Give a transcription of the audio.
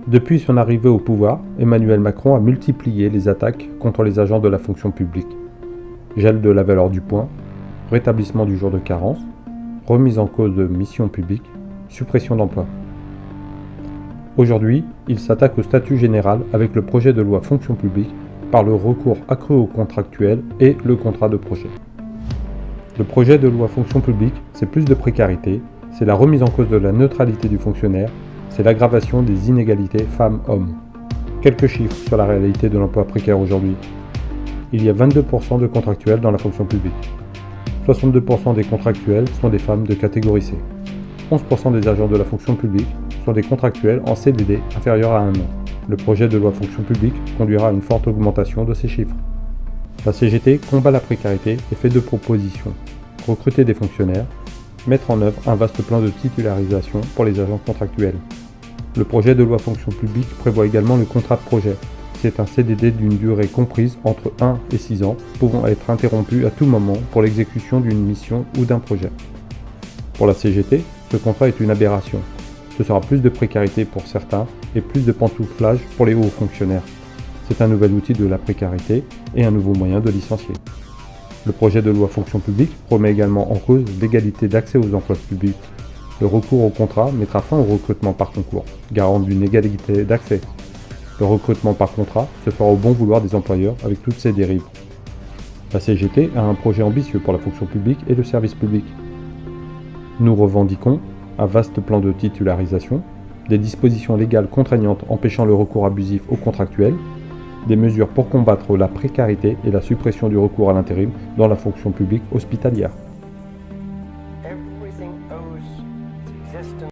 Depuis son arrivée au pouvoir, Emmanuel Macron a multiplié les attaques contre les agents de la fonction publique. Gel de la valeur du point, rétablissement du jour de carence, remise en cause de missions publiques, suppression d'emplois. Aujourd'hui, il s'attaque au statut général avec le projet de loi fonction publique par le recours accru aux contractuels et le contrat de projet. Le projet de loi fonction publique, c'est plus de précarité, c'est la remise en cause de la neutralité du fonctionnaire, c'est l'aggravation des inégalités femmes-hommes. Quelques chiffres sur la réalité de l'emploi précaire aujourd'hui. Il y a 22% de contractuels dans la fonction publique. 62% des contractuels sont des femmes de catégorie C. 11% des agents de la fonction publique sont des contractuels en CDD inférieurs à 1 an. Le projet de loi fonction publique conduira à une forte augmentation de ces chiffres. La CGT combat la précarité et fait deux propositions. Recruter des fonctionnaires, mettre en œuvre un vaste plan de titularisation pour les agents contractuels. Le projet de loi fonction publique prévoit également le contrat de projet. C'est un CDD d'une durée comprise entre 1 et 6 ans, pouvant être interrompu à tout moment pour l'exécution d'une mission ou d'un projet. Pour la CGT, ce contrat est une aberration. Ce sera plus de précarité pour certains et plus de pantouflage pour les hauts fonctionnaires. C'est un nouvel outil de la précarité et un nouveau moyen de licencier. Le projet de loi fonction publique promet également en cause l'égalité d'accès aux emplois publics. Le recours au contrat mettra fin au recrutement par concours, garant d'une égalité d'accès. Le recrutement par contrat se fera au bon vouloir des employeurs avec toutes ses dérives. La CGT a un projet ambitieux pour la fonction publique et le service public. Nous revendiquons un vaste plan de titularisation, des dispositions légales contraignantes empêchant le recours abusif aux contractuels, des mesures pour combattre la précarité et la suppression du recours à l'intérim dans la fonction publique hospitalière.